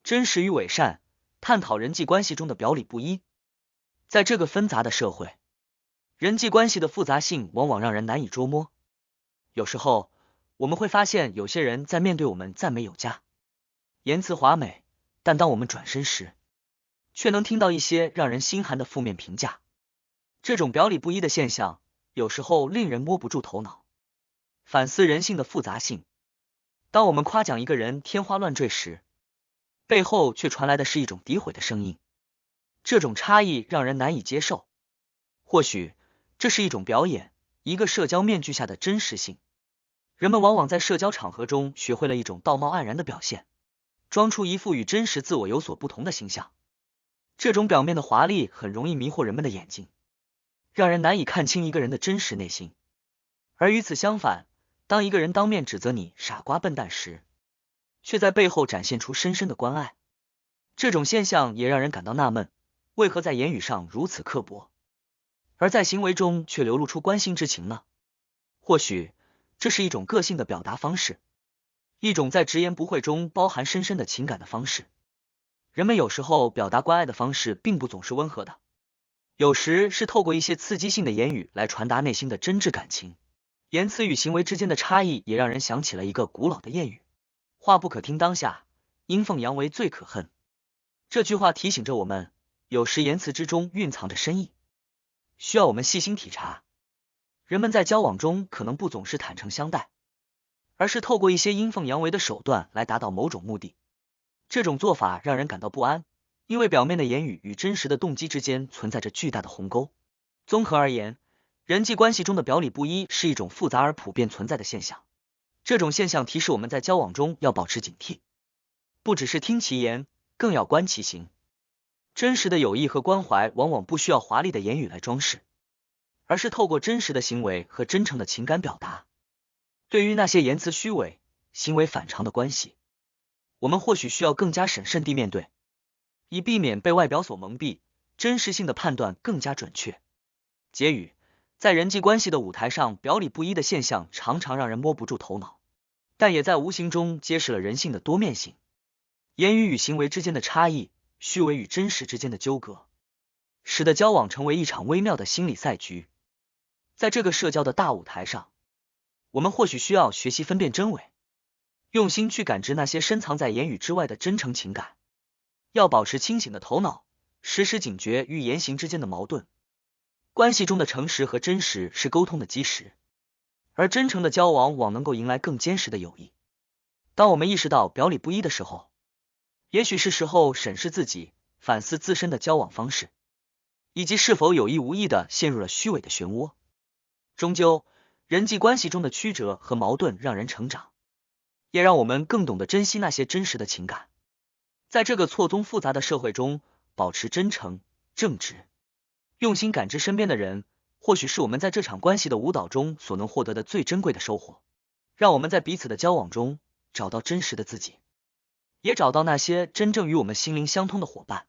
真实与伪善，探讨人际关系中的表里不一。在这个纷杂的社会，人际关系的复杂性往往让人难以捉摸。有时候，我们会发现有些人在面对我们赞美有加，言辞华美，但当我们转身时，却能听到一些让人心寒的负面评价。这种表里不一的现象，有时候令人摸不住头脑。反思人性的复杂性，当我们夸奖一个人天花乱坠时，背后却传来的是一种诋毁的声音。这种差异让人难以接受。或许这是一种表演，一个社交面具下的真实性。人们往往在社交场合中学会了一种道貌岸然的表现，装出一副与真实自我有所不同的形象。这种表面的华丽很容易迷惑人们的眼睛，让人难以看清一个人的真实内心。而与此相反，当一个人当面指责你傻瓜笨蛋时，却在背后展现出深深的关爱。这种现象也让人感到纳闷，为何在言语上如此刻薄，而在行为中却流露出关心之情呢？或许这是一种个性的表达方式，一种在直言不讳中包含深深的情感的方式。人们有时候表达关爱的方式并不总是温和的，有时是透过一些刺激性的言语来传达内心的真挚感情。言辞与行为之间的差异也让人想起了一个古老的谚语：话不可听当下，阴奉阳为最可恨。这句话提醒着我们，有时言辞之中蕴藏着深意，需要我们细心体察。人们在交往中可能不总是坦诚相待，而是透过一些阴奉阳为的手段来达到某种目的。这种做法让人感到不安，因为表面的言语与真实的动机之间存在着巨大的鸿沟。综合而言，人际关系中的表里不一是一种复杂而普遍存在的现象。这种现象提示我们在交往中要保持警惕，不只是听其言，更要观其行。真实的友谊和关怀往往不需要华丽的言语来装饰，而是透过真实的行为和真诚的情感表达。对于那些言辞虚伪、行为反常的关系，我们或许需要更加审慎地面对，以避免被外表所蒙蔽，真实性的判断更加准确。结语：在人际关系的舞台上，表里不一的现象常常让人摸不住头脑，但也在无形中揭示了人性的多面性。言语与行为之间的差异，虚伪与真实之间的纠葛，使得交往成为一场微妙的心理赛局。在这个社交的大舞台上，我们或许需要学习分辨真伪，用心去感知那些深藏在言语之外的真诚情感。要保持清醒的头脑，时时警觉于言行之间的矛盾。关系中的诚实和真实是沟通的基石，而真诚的交往往能够迎来更坚实的友谊。当我们意识到表里不一的时候，也许是时候审视自己，反思自身的交往方式，以及是否有意无意地陷入了虚伪的漩涡。终究，人际关系中的曲折和矛盾让人成长，也让我们更懂得珍惜那些真实的情感。在这个错综复杂的社会中，保持真诚、正直，用心感知身边的人，或许是我们在这场关系的舞蹈中所能获得的最珍贵的收获。让我们在彼此的交往中找到真实的自己，也找到那些真正与我们心灵相通的伙伴。